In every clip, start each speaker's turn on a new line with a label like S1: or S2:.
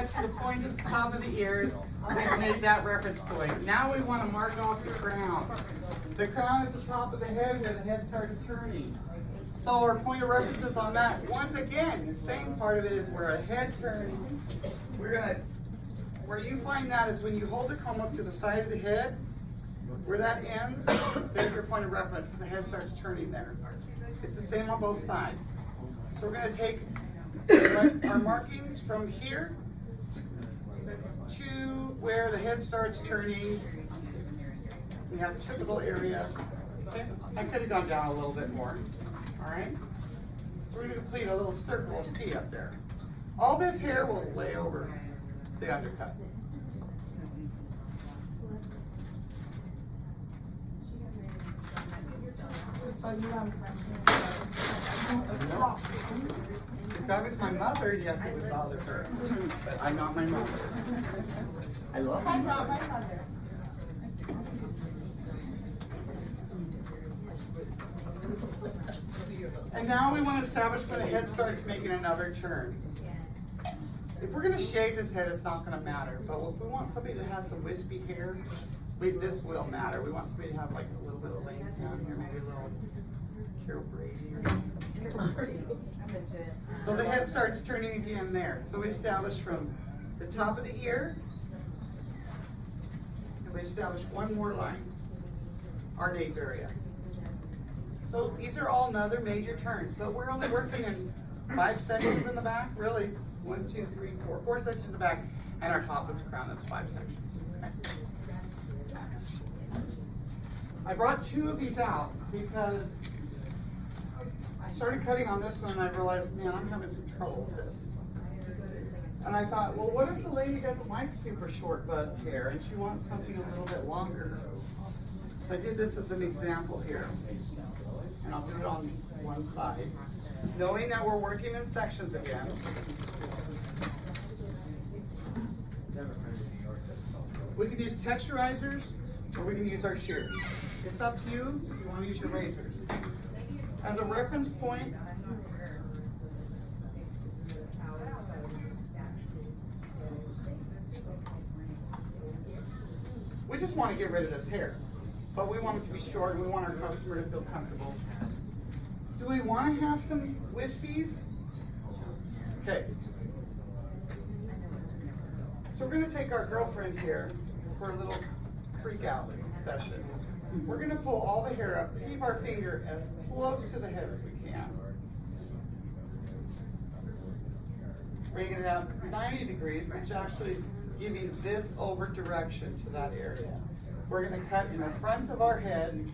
S1: get to the point at the top of the ears. We've made that reference point. Now we want to mark off the crown. The crown is the top of the head where the head starts turning. So our point of reference is on that. Once again, the same part of it is where a head turns. Where you find that is when you hold the comb up to the side of the head, where that ends, there's your point of reference because the head starts turning there. It's the same on both sides. So we're going to take our markings from here to where the head starts turning. We have the typical area. Okay. I could have gone down a little bit more. All right. So we're going to complete a little circle of C up there. All this hair will lay over the undercut. If I was my mother, yes, it would bother her. But I'm not my mother. I love my mother. And now we want to establish when the head starts making another turn. If we're going to shave this head, it's not going to matter. But if we want somebody that has some wispy hair, this will matter. We want somebody to have like a little bit of length down here, maybe a little Carol Brady or something. So the head starts turning again there. So we establish from the top of the ear, and we establish one more line, our nape area. So these are all another major turns, but we're only working in 5 sections in the back, really. 1, 2, 3, 4. 4 sections in the back, and our top of the crown, that's 5 sections. Okay. I brought 2 of these out because I started cutting on this one and I realized, man, I'm having some trouble with this. And I thought, well, what if the lady doesn't like super short buzzed hair and she wants something a little bit longer? So I did this as an example here. And I'll do it on one side. Knowing that we're working in sections again. We can use texturizers or we can use our shears. It's up to you if you want to use your razors. As a reference point, we just want to get rid of this hair, but we want it to be short and we want our customer to feel comfortable. Do we want to have some wispies? Okay. So we're going to take our girlfriend here for a little freak out session. We're going to pull all the hair up, keep our finger as close to the head as we can. Bring it out 90 degrees, which actually is giving this over direction to that area. We're going to cut in the front of our head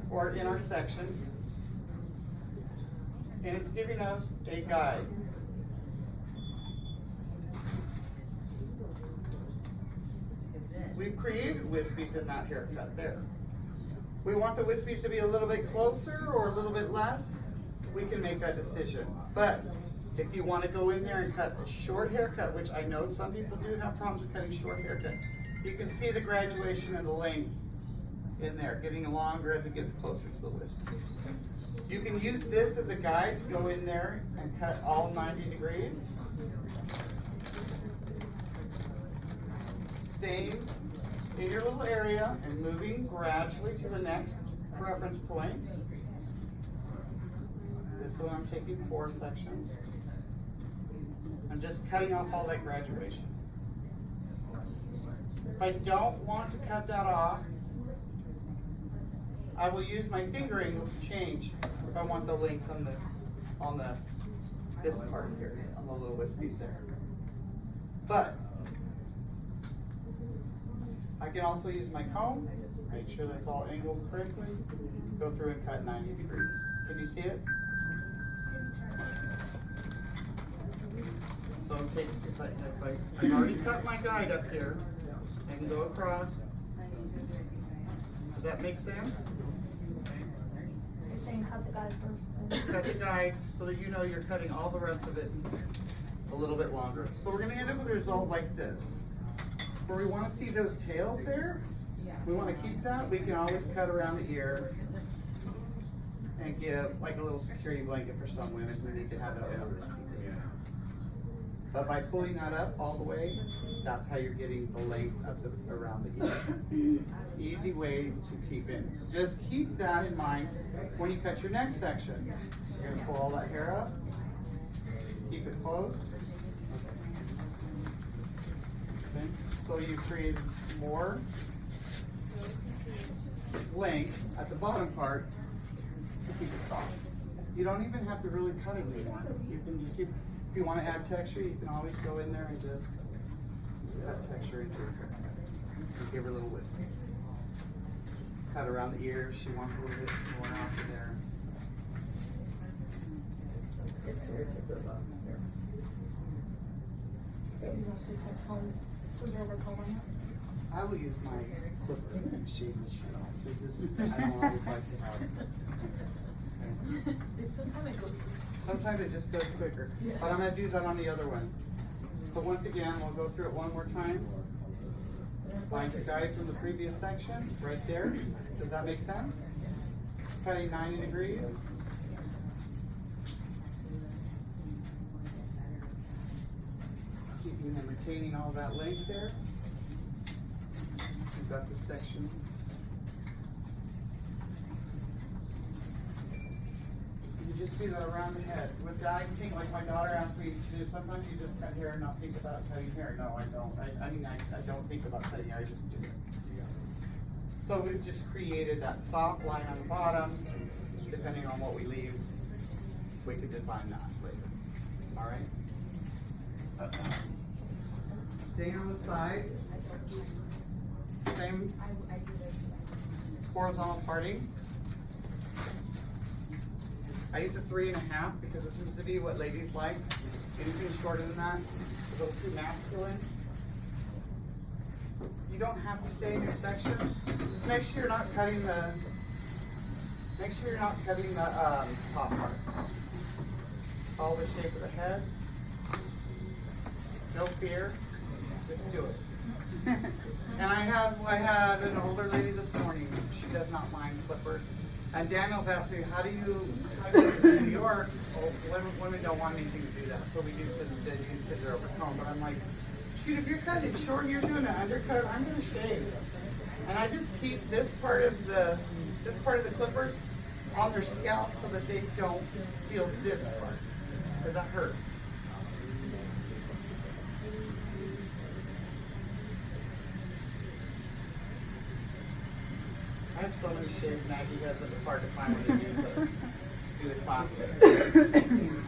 S1: or in our section, and it's giving us a guide. We've created wispies in that haircut there. We want the wispies to be a little bit closer or a little bit less. We can make that decision. But if you want to go in there and cut a short haircut, which I know some people do have problems cutting short haircut, you can see the graduation of the length in there, getting longer as it gets closer to the wispies. You can use this as a guide to go in there and cut all 90 degrees. Staying in your little area and moving gradually to the next reference point. This one I'm taking 4 sections. I'm just cutting off all that graduation. If I don't want to cut that off, I will use my fingering to change if I want the lengths on this part here, on the little wispies there. But I can also use my comb, make sure that's all angled correctly, go through and cut 90 degrees. Can you see it? So I'm taking, I've already cut my guide up here, I can go across. Does that make sense?
S2: You're saying cut the guide first.
S1: Cut the guide so that you know you're cutting all the rest of it a little bit longer. So we're going to end up with a result like this. Where we want to see those tails there, we want to keep that. We can always cut around the ear and give like a little security blanket for some women who need to have that little wispy there. But by pulling that up all the way, that's how you're getting the length of the around the ear. Easy way to keep in. So just keep that in mind when you cut your next section. You're gonna pull all that hair up, keep it closed. Okay. So you create more length at the bottom part to keep it soft. You don't even have to really cut it anymore. You can just keep. If you want to add texture, you can always go in there and just add texture into her hair. And give her a little whiskey. Cut around the ear if she wants a little bit more out of there. I will use my clipper and shave the shit off. I don't always like to have it. Sometimes it just goes quicker. But I'm going to do that on the other one. So once again, we'll go through it one more time. Find your guys from the previous section, right there. Does that make sense? Cutting 90 degrees. Keeping and retaining all that length there. We've got this section. You just do that around the head. With that, I think, like my daughter asked me to do, sometimes you just cut hair and not think about cutting hair. No, I don't. I don't think about cutting hair, I just do it. So we've just created that soft line on the bottom. Depending on what we leave, we could design that later. All right? Staying on the side, same horizontal parting. I use a 3.5 because it seems to be what ladies like. Anything shorter than that is a little too masculine. You don't have to stay in your section. Just make sure you're not cutting the. Make sure you're not cutting the top part. Follow the shape of the head. No fear. Just do it. And I had an older lady this morning. She does not mind clippers. And Daniel's asked me, how do you in New York, women don't want anything to do that. So we do scissor over comb. But I'm like, shoot, if you're cutting it short and you're doing an undercut, I'm gonna shave. And I just keep this part of the clippers on their scalp so that they don't feel this part. Because that hurts. I have so many shades Maggie has that it's hard to find when you do the plastic.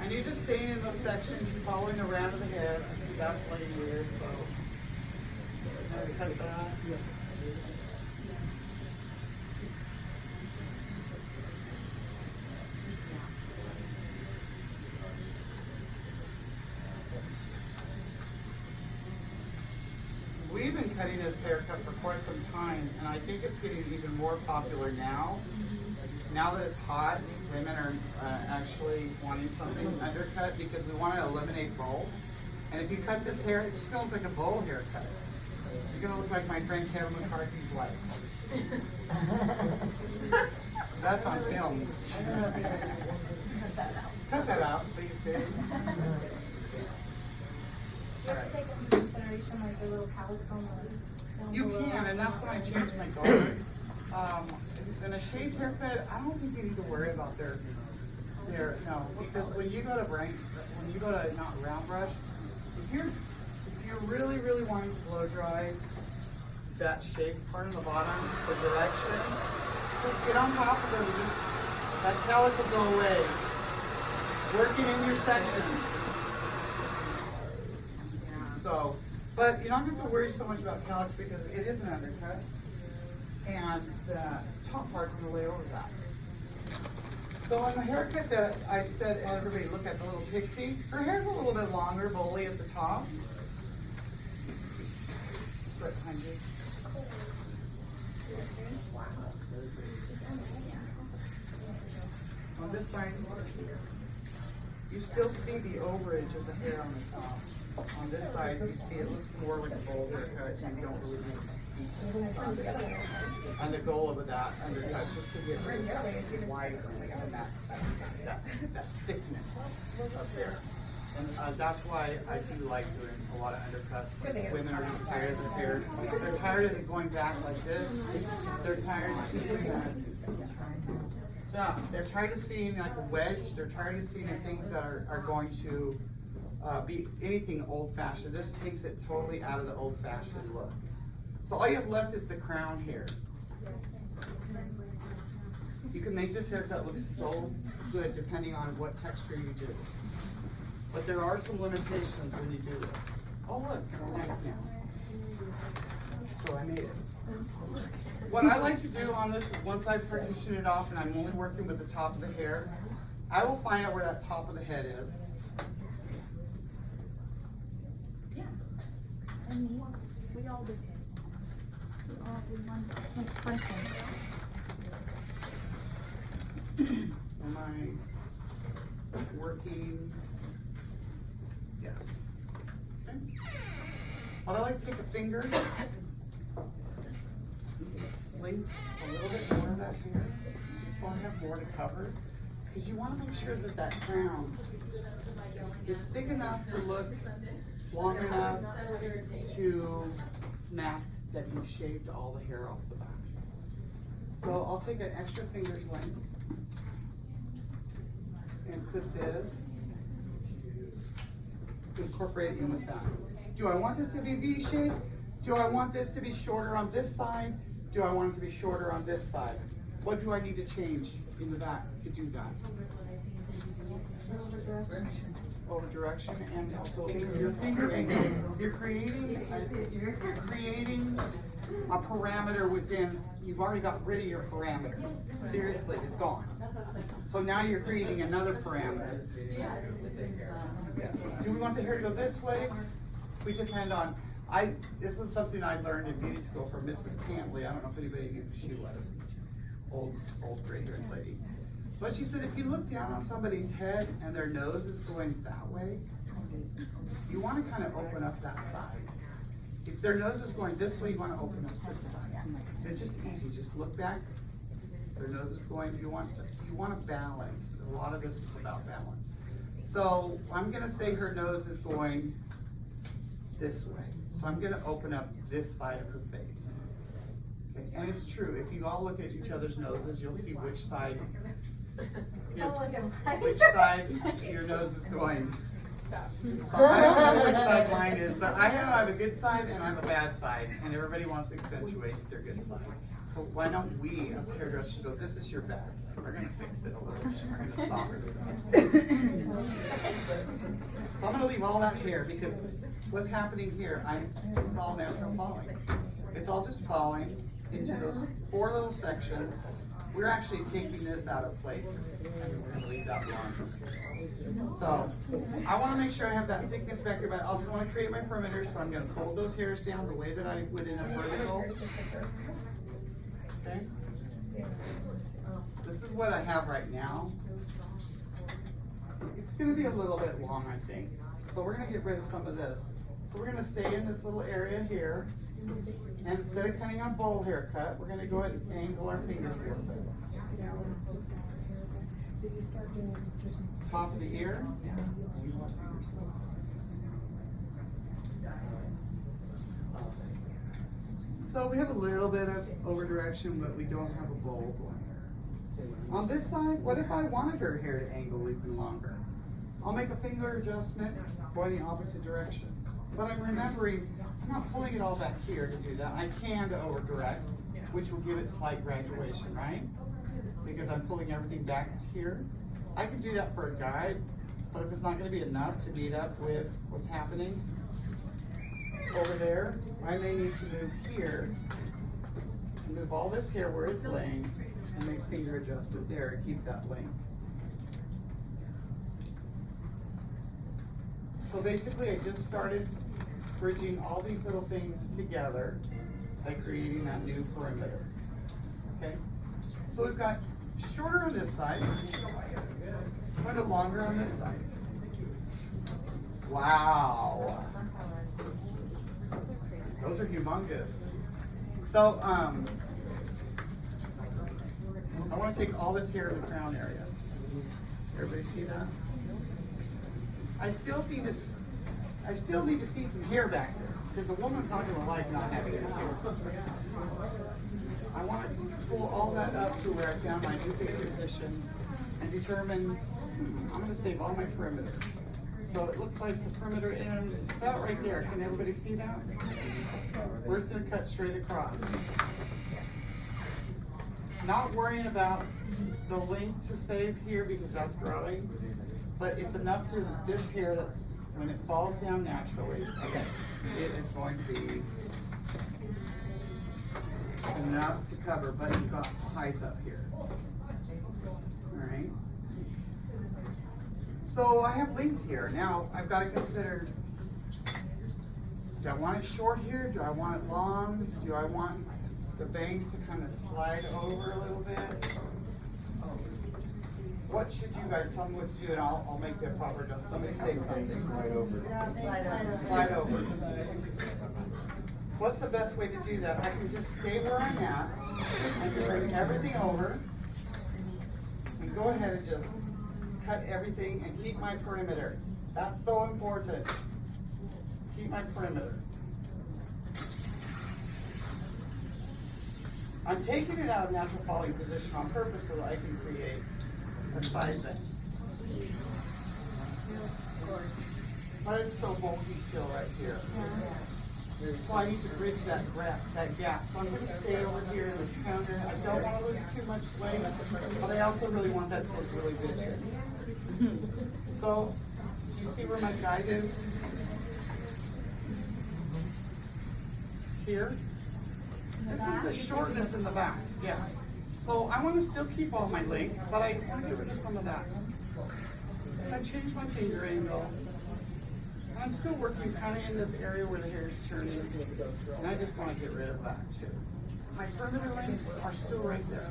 S1: And you're just staying in those sections, you're following around the head. I see that playing weird, so. Cut that. Yeah. We've been cutting this haircut for quite some time, and I think it's getting even more popular now. Now that it's hot, women are actually wanting something undercut because we want to eliminate bowl. And if you cut this hair, it just feels like a bowl haircut. You're going to look like my friend Kevin McCarthy's wife. That's on film. Cut that out, please, babe. You can, and that's when I changed my daughter. In a shaved haircut, I don't think you need to worry about their no, because when you go to not round brush, if you're really wanting to blow dry that shaved part on the bottom, the direction, just get on top of it and just that callus will go away. Working in your section. So, but you don't have to worry so much about callus because it is an undercut, and the top part's going to lay over that. So on the haircut that I said, everybody look at the little pixie, her hair's a little bit longer, bowly at the top. It's right behind you. On this side, you still see the overage of the hair on the top. On this side, you see it looks more like a bowl haircut, and you don't really see it. And the goal of that undercut is just to get wider and that thickness up there. And that's why I do like doing a lot of undercuts. Women are just tired of their hair. They're tired of it going back like this. They're tired of seeing that. Yeah, they're tired of seeing like a wedge. They're tired of seeing things that are going to be anything old-fashioned. This takes it totally out of the old-fashioned look. So all you have left is the crown here. You can make this haircut look so good depending on what texture you do. But there are some limitations when you do this. Oh look, it's a length now. So I made it. What I like to do on this is once I partition it off and I'm only working with the top of the hair, I will find out where that top of the head is.
S2: Yeah. And me, we all did it. We all did one thing.
S1: Am I working? Yes. Okay. But I like to take a finger, place a little bit more of that hair, so I have more to cover. Because you want to make sure that that crown is thick enough to look long enough to mask that you've shaved all the hair off the back. So I'll take an extra finger's length and put this, incorporate it in with that. Do I want this to be V-shaped? Do I want this to be shorter on this side? Do I want it to be shorter on this side? What do I need to change in the back to do that? Over direction and also your finger angle. You're creating a parameter within. You've already got rid of your parameter. Seriously, it's gone. So now you're creating another parameter. Yes. Do we want the hair to go this way? We depend on. This is something I learned in beauty school from Mrs. Cantley. I don't know if anybody knew who she was. Old gray-haired lady. But she said if you look down on somebody's head and their nose is going that way, you want to kind of open up that side. If their nose is going this way, you want to open up this side. It's just easy. Just look back. Their nose is going. You want to balance. A lot of this is about balance. So I'm going to say her nose is going this way. So I'm going to open up this side of her face. Okay. And it's true. If you all look at each other's noses, you'll see which side your nose is going. I don't know which side mine is, but I have a good side and I have a bad side, and everybody wants to accentuate their good side. So why don't we, as hairdressers, go, this is your bad side. We're going to fix it a little bit. We're going to soften it up. So I'm going to leave all that hair because what's happening here, it's all natural falling. It's all just falling into those 4 little sections. We're actually taking this out of place, and we're going to leave that long. So I want to make sure I have that thickness back here, but I also want to create my perimeter, so I'm going to fold those hairs down the way that I would in a vertical. Okay? This is what I have right now. It's going to be a little bit long, I think. So we're going to get rid of some of this. So we're going to stay in this little area here. And instead of cutting a bowl haircut, we're going to go ahead and angle our fingers a little bit. Top of the ear. So we have a little bit of over direction, but we don't have a bowl. On this side, what if I wanted her hair to angle even longer? I'll make a finger adjustment going the opposite direction. But I'm remembering, I'm not pulling it all back here to do that. I can to over direct, which will give it slight graduation, right? Because I'm pulling everything back here. I can do that for a guide, but if it's not going to be enough to meet up with what's happening over there, I may need to move here, and move all this hair where it's laying, and make finger adjustment there and keep that length. So basically I just started bridging all these little things together by creating that new perimeter. Okay? So we've got shorter on this side, kind of longer on this side. Wow. Those are humongous. So I want to take all this hair in the crown area. Everybody see that? I still need to see some hair back there, because the woman's not gonna like not having any hair. I want to pull all that up to where I found my new big position and determine, I'm gonna save all my perimeter. So it looks like the perimeter ends about right there. Can everybody see that? We're just gonna cut straight across. Not worrying about the length to save here because that's growing, but it's enough through this hair that's, when it falls down naturally, it is going to be enough to cover, but you've got height up here. Alright. So I have length here. Now I've got to consider, do I want it short here? Do I want it long? Do I want the bangs to kind of slide over a little bit? What should you guys tell me what to do, and I'll make the proper adjustment. Somebody say something.
S3: Slide over.
S1: Slide over. What's the best way to do that? I can just stay where I'm at, and bring everything over, and go ahead and just cut everything and keep my perimeter. That's so important. Keep my perimeter. I'm taking it out of natural falling position on purpose so that I can create a side thing. But it's so bulky still right here. So I need to bridge that gap. So I'm going to stay over here in this counter. I don't want to lose too much weight, but I also really want that to look really good. So, do you see where my guide is? Here? This is the shortness in the back, yeah. So I want to still keep all my length, but I want to get rid of some of that. I changed my finger angle. And I'm still working kind of in this area where the hair is turning, and I just want to get rid of that too. My perimeter lengths are still right there.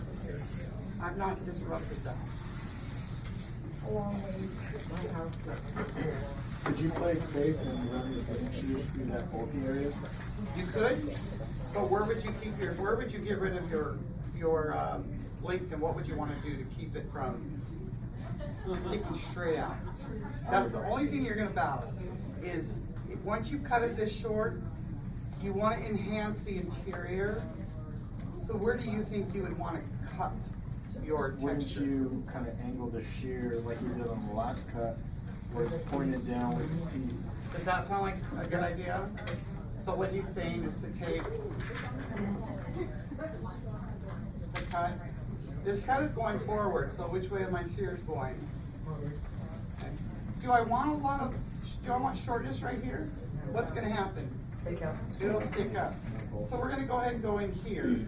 S1: I've not disrupted that. A long ways.
S3: Could you play safe and run the bangs through that bulky area?
S1: You could, but where would you keep your? Where would you get rid of your links, and what would you want to do to keep it from sticking straight out? That's the only thing you're going to battle. Is once you cut it this short, you want to enhance the interior. So where do you think you would want to cut your texture?
S3: Wouldn't you kind of angle the shear like you did on the last cut, where it's pointed down with the teeth?
S1: Does that sound like a good idea? So what he's saying is to take the cut. This cut is going forward, so which way are my shears going? Okay. Do I want shortness right here? What's gonna happen?
S4: Stick up.
S1: It'll stick up. So we're gonna go ahead and go in here.